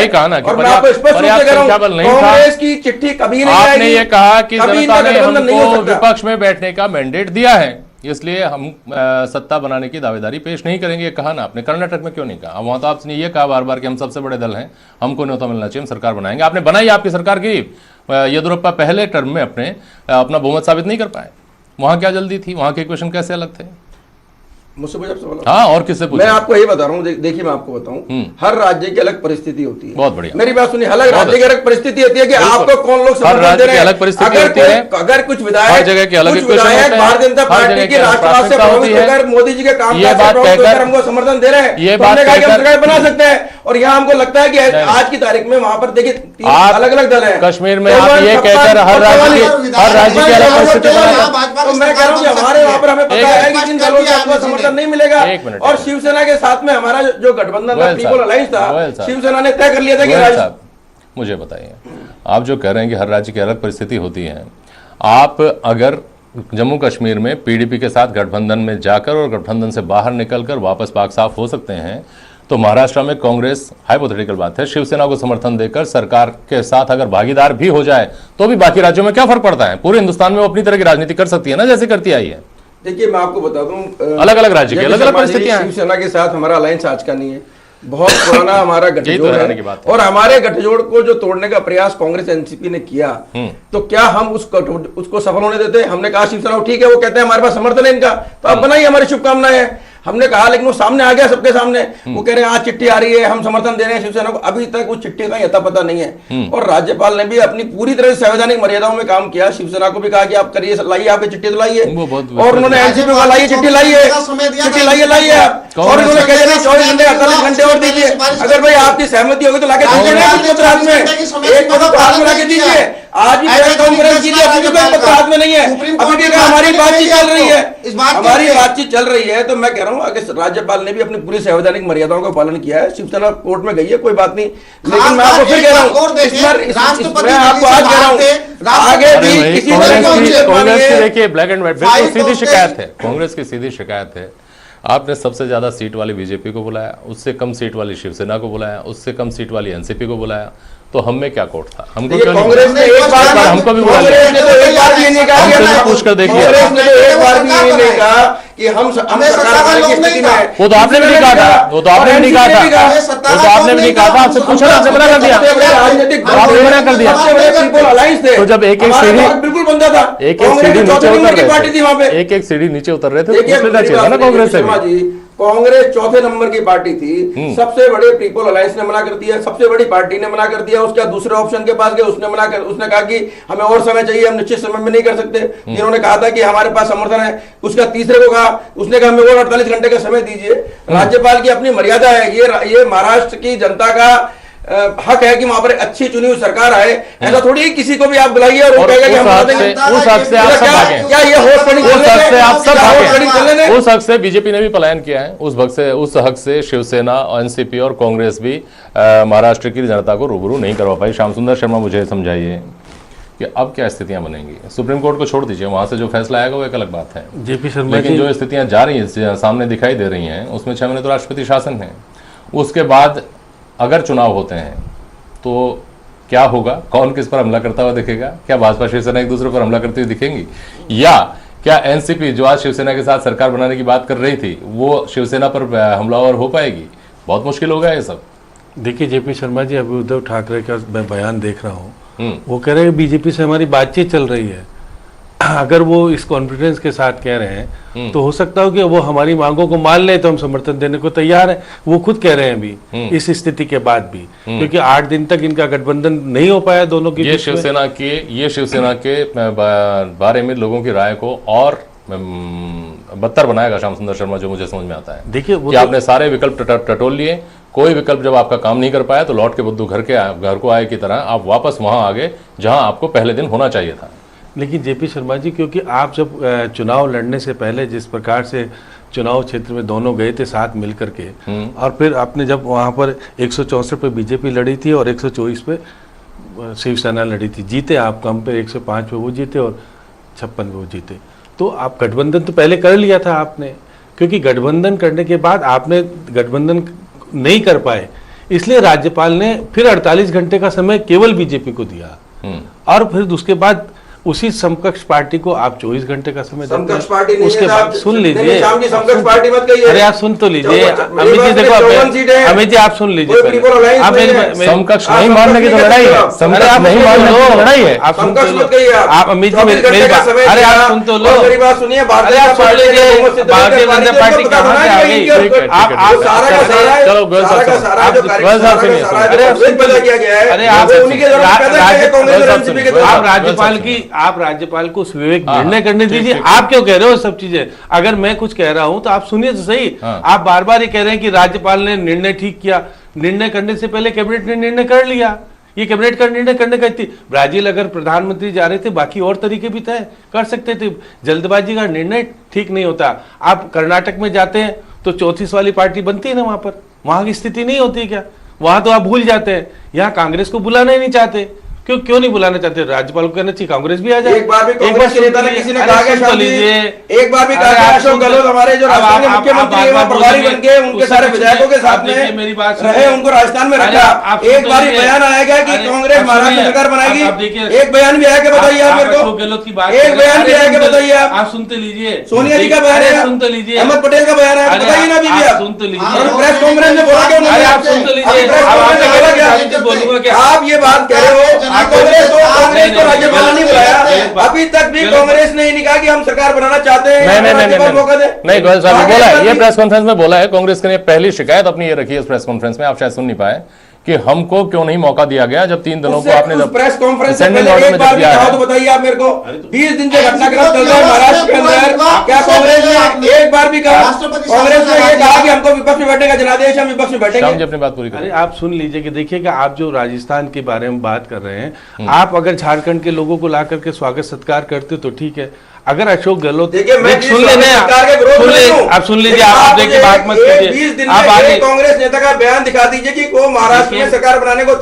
यही कहा ना कि और मैं आपको स्पष्ट रूप से कह रहा हूं, कांग्रेस की चिट्ठी कभी नहीं आएगी। आपने ये कहा कि जनता ने हमको सकता। विपक्ष में बैठने का मैंडेट दिया है, इसलिए हम सत्ता बनाने की दावेदारी पेश नहीं करेंगे, कहा ना आपने। कर्नाटक में क्यों नहीं कहा? वहां तो आपने ये कहा बार बार कि हम सबसे बड़े दल हैं, हमको न्योता मिलना चाहिए, हम सरकार बनाएंगे। आपने बनाई, आपकी सरकार की। येदियुरप्पा पहले टर्म में अपना बहुमत साबित नहीं कर पाए। वहां क्या जल्दी थी? वहां के इक्वेशन कैसे अलग थे? मुझसे पूछा सवाल? हाँ, और किससे पूछा? मैं आपको यही बता रहा हूँ, देखिए मैं आपको बताऊं, हर राज्य की अलग परिस्थिति होती है। बहुत बढ़िया, मेरी बात सुनिए, अलग राज्य की अलग परिस्थिति होती है कि आपको कौन लोग समर्थन दे रहे हैं। अलग परिस्थिति होती है। अगर कुछ विधायक, हर जगह के अलग विधायक भारतीय जनता पार्टी की राष्ट्रवाद से प्रभावित होकर मोदी जी के काम हमको समर्थन दे रहे हैं, ये बात सरकार बना सकते हैं। और यहाँ हमको लगता है कि आज की तारीख में वहां पर देखिए अलग अलग दल है। कश्मीर में आप ये कहकर हर राज्य की अलग परिस्थिति, मैं कह रहा हूँ हमारे वहां पर हमें पता है कि जिन दलों से आपको समर्थन नहीं मिलेगा। और शिवसेना के साथ में हमारा जो गठबंधन था, पीपल अलायंस था, शिवसेना ने तय कर लिया था कि मुझे बताइए, आप जो कह रहे हैं कि हर राज्य की अलग परिस्थिति होती है, आप अगर जम्मू कश्मीर में पीडीपी के साथ गठबंधन में जाकर और गठबंधन से बाहर निकलकर वापस पाक साफ हो सकते हैं, तो महाराष्ट्र में कांग्रेस, हाइपोथेटिकल बात है, शिवसेना को समर्थन देकर सरकार के साथ अगर भागीदार भी हो जाए तो भी बाकी राज्यों में क्या फर्क पड़ता है? पूरे हिंदुस्तान में वो अपनी तरह की राजनीति कर सकती है ना, जैसे करती आई है। देखिए मैं आपको बता दूं, अलग अलग राज्य की अलग अलग परिस्थितियां हैं। शिवसेना के साथ हमारा अलायंस आज का नहीं है, बहुत पुराना हमारा गठजोड़ है। और हमारे गठजोड़ को जो तोड़ने का प्रयास कांग्रेस एनसीपी ने किया, तो क्या हम उसको सफल होने देते? हमने कहा शिवसेना ठीक है, वो कहते हैं हमारे पास समर्थन है इनका, तो आप बनाइए, हमारी शुभकामनाएं हैं। हमने कहा, लेकिन वो सामने आ गया सबके सामने, वो कह रहे हैं आज चिट्ठी आ रही है, हम समर्थन दे रहे हैं शिवसेना को। अभी तक उस चिट्ठी का अता पता नहीं है। और राज्यपाल ने भी अपनी पूरी तरह से संवैधानिक मर्यादाओं में काम किया। शिवसेना को भी कहा कि आप करिए, लाइए, आपकी चिट्ठी तो लाइए, और उन्होंने एनसीपी को लाइए, चिट्ठी लाइए, चिट्ठी लाइए, लाइए। और उन्होंने कहा 24 घंटे 48 घंटे और दीजिए, अगर भाई आपकी सहमति होगी तो लाके दीजिए ना, कुछ पत्र हाथ में, एक पत्र हाथ में लाके दीजिए। आज भी कांग्रेस की अभी भी कोई पत्र हाथ में नहीं है, अभी भी हमारी बातचीत चल रही है, हमारी बातचीत चल रही है। तो मैं कह रहा हूँ अगर राज्यपाल ने भी अपनी पूरी संवैधानिक मर्यादाओं का पालन किया है, शिवसेना कोर्ट में गई है, कोई बात नहीं, लेकिन मैं आपको फिर कह रहा हूँ, मैं आपको आज कह रहा हूँ आगे भी किसी कांग्रेस की देखिए ब्लैक एंड व्हाइट बिल्कुल सीधी शिकायत है, कांग्रेस की सीधी शिकायत है। आपने सबसे ज्यादा सीट वाली बीजेपी को बुलाया, उससे कम सीट वाली शिवसेना को बुलाया, उससे कम सीट वाली एनसीपी को बुलाया, तो हम में क्या कोट था? हमको क्यों नहीं? कांग्रेस ने एक बार हमको भी पूछ कर देखिए, एक बार भी ये नहीं कहा कि हम सरकार की स्थिति में। वो तो आपने भी नहीं कहा था, वो तो आपने भी नहीं कहा था, वो तो आपने भी नहीं कहा था। आपसे पूछा, आपने मना कर दिया, आपने मना कर दिया। तो जब एक एक सीढ़ी बिल्कुल बनता था, एक एक सीढ़ी नीचे उतर रहे थे, एक एक सीढ़ी नीचे उतर रहे थे, तो पूछ लेना चाहिए था ना कांग्रेस से। कांग्रेस चौथे नंबर की पार्टी थी, सबसे बड़े पीपल अलायंस ने मना कर दिया, सबसे बड़ी पार्टी ने मना कर दिया। उसके दूसरे ऑप्शन के पास गए, उसने कहा कि हमें और समय चाहिए, हम निश्चित समय में नहीं कर सकते। जिन्होंने कहा था कि हमारे पास समर्थन है, उसका तीसरे को कहा, उसने कहा हमें और 48 घंटे का समय दीजिए। राज्यपाल की अपनी मर्यादा है, ये महाराष्ट्र की जनता का हक है कि वहां पर अच्छी चुनी हुई सरकार आए। ऐसा थोड़ी किसी को भी आप बुलाइए और वो कहेगा कि हम बता देंगे। उस हक से आप सब भागे, क्या ये होश पड़ी? उस हक से बीजेपी ने भी पलायन किया है। उस हक से शिवसेना, एनसीपी और कांग्रेस भी महाराष्ट्र की जनता को रूबरू नहीं करवा पाई। श्याम सुंदर शर्मा, मुझे समझाइए कि अब क्या स्थितियां बनेंगी? सुप्रीम कोर्ट को छोड़ दीजिए, वहां से जो फैसला आएगा वो एक अलग बात है, जेपी शर्मा, लेकिन जो स्थितियां जा रही हैं, सामने दिखाई दे रही हैं, उसमें 6 महीने तो राष्ट्रपति शासन है। उसके बाद अगर चुनाव होते हैं तो क्या होगा? कौन किस पर हमला करता हुआ दिखेगा? क्या भाजपा शिवसेना एक दूसरे पर हमला करती हुई दिखेंगी, या क्या एनसीपी जो आज शिवसेना के साथ सरकार बनाने की बात कर रही थी वो शिवसेना पर हमलावर हो पाएगी? बहुत मुश्किल होगा ये सब। देखिए जेपी शर्मा जी, अभी उद्धव ठाकरे का मैं बयान देख रहा हूँ, वो कह रहे हैं बीजेपी से हमारी बातचीत चल रही है। अगर वो इस कॉन्फिडेंस के साथ कह रहे हैं तो हो सकता हो कि वो हमारी मांगों को मान ले तो हम समर्थन देने को तैयार हैं। वो खुद कह रहे हैं अभी इस स्थिति के बाद भी, क्योंकि 8 दिन तक इनका गठबंधन नहीं हो पाया दोनों की। ये शिवसेना के बारे में लोगों की राय को और बदतर बनाएगा श्याम सुंदर शर्मा, जो मुझे समझ में आता है। देखिए कि आपने सारे विकल्प टटोल लिए, कोई विकल्प जब आपका काम नहीं कर पाया तो लौट के बुद्धू घर को आए की तरह आप वापस वहां आ गए जहां आपको पहले दिन होना चाहिए था। लेकिन जेपी शर्मा जी, क्योंकि आप जब चुनाव लड़ने से पहले जिस प्रकार से चुनाव क्षेत्र में दोनों गए थे साथ मिल करके, और फिर आपने जब वहाँ पर 164 पे बीजेपी लड़ी थी और 124 पे शिवसेना लड़ी थी, जीते आप, कम पे 105 पे वो जीते और 56 पे वो जीते। तो आप गठबंधन तो पहले कर लिया था आपने, क्योंकि गठबंधन करने के बाद आपने गठबंधन नहीं कर पाए, इसलिए राज्यपाल ने फिर 48 घंटे का समय केवल बीजेपी को दिया और फिर उसके बाद उसी समकक्ष पार्टी को आप 24 घंटे का समय देते समकक्ष पार्टी हैं। नहीं उसके है बाद साहब, सुन नहीं, लीजिए, शाम की समकक्ष पार्टी मत कहिए। अरे आप सुन तो लीजिए अमित जी, देखो 54 सीटें हैं। अमित जी आप सुन लीजिए कोई पहले। people alliance आप नहीं मेरी- है। मेरी- समकक्ष आप नहीं मानने की तो समकक्ष लड़ाई है, नहीं समकक्ष आप नहीं सुन तो मानने की लो। तो लड़ाई है। आप सुन समकक्ष तो मत लो। कहिए आप अमित जी 24 मेरी घंटे का बात, समय अरे दिया। आप सुन तो लो। और मेरी बात सुनिए, अरे आप सुन लीजिए, भारतीय जनता पार्टी कहाँ से आ गई? आप सारा का सारा है, चलो, गोयल सारा का साहब, सारा आप जो गोयल कार्यक्रम साहब सारा सुनिए, का सारा अरे जो आप प्रोजेक्ट पैदा किया गया है, अरे आप वो उन्हीं के दौरान पैदा किया है, कांग्रेस और एनसीपी के आप दौरान। राज्यपाल को उस विवेक हाँ, निर्णय करने ठीक, दीजिए। ठीक। आप क्यों कह रहे हो सब चीजें? अगर मैं कुछ कह रहा हूं तो आप सुनिए तो सही। हाँ। आप बार बार ये कह रहे हैं कि राज्यपाल ने निर्णय ठीक किया। निर्णय करने से पहले कैबिनेट ने निर्णय कर लिया। ये कैबिनेट का निर्णय करने का थी। ब्राजील अगर प्रधानमंत्री जा रहे थे, बाकी और तरीके भी तय कर सकते थे। जल्दबाजी का निर्णय ठीक नहीं होता। आप कर्नाटक में जाते हैं तो 34 वाली पार्टी बनती है ना, वहां की स्थिति नहीं होती क्या? वहां तो आप भूल जाते हैं। यहाँ कांग्रेस को बुलाना ही नहीं चाहते। क्यों नहीं बुलाना चाहते? राज्यपाल को कहना चाहिए कांग्रेस भी आ जाए। एक बार भी कांग्रेस के नेता ने किसी ने कहा कि शांति, एक बार भी कहा कि अशोक गहलोत हमारे जो राजस्थान के मुख्यमंत्री हैं प्रभारी बन के उनके सारे विधायकों के साथ में मेरी बात रहे, उनको राजस्थान में रखा। एक बार भी बयान आएगा कि कांग्रेस महाराष्ट्र में सरकार बनाएगी? एक बयान भी आया कि बताइए आप मेरे अशोक को, गहलोत की बात, एक बयान भी आया कि बताइए आप सुनते लीजिए। सोनिया जी का बयान है, सुन तो लीजिए। अहमद पटेल का बयान है, बताइए ना बीबी आप। सुन तो लीजिए। और प्रेस कॉन्फ्रेंस में बोला क्या अरे आप सुन तो लीजिए। बोलूंगा क्या? आप ये बात कह रहे हो? कांग्रेस को राज्यपाल ने नहीं बुलाया, अभी तक भी कांग्रेस ने नहीं कहा कि हम सरकार बनाना चाहते हैं। नहीं, गोयल साहब ने बोला है, ये प्रेस कॉन्फ्रेंस में बोला है। कांग्रेस ने पहली शिकायत अपनी ये रखी है इस प्रेस कॉन्फ्रेंस में, आप शायद सुन नहीं पाए, कि हमको क्यों नहीं मौका दिया गया जब 3 दिनों को आपने जब प्रेस कॉन्फ्रेंस से असेंडिंग पहले ऑर्डर एक में बार जब भी दिया कहा है। तो बताइए आप मेरे को। 20 दिन से घटनाक्रम चल रहा है महाराष्ट्र के अंदर, क्या कांग्रेस ने एक बार भी कहा? कांग्रेस ने ये कहा कि हमको विपक्ष में बैठने का जनादेश, हम विपक्ष में शाम जी बैठेंगे। अपनी बात पूरी अरे करें। आप सुन लीजिए कि देखिएगा, आप जो राजस्थान के बारे में बात कर रहे हैं, आप अगर झारखंड के लोगों को ला करके स्वागत सत्कार करते तो ठीक है। अगर अशोक गहलोत, देखिए मैं सुन लेने सरकार के विरोध में हूं। आप सुन लीजिए, आप देखिए बात मत कीजिए। 20 दिन आप में आगे कांग्रेस नेता का बयान दिखा दीजिए कि वो महाराष्ट्र में देखिए, सरकार बनाने को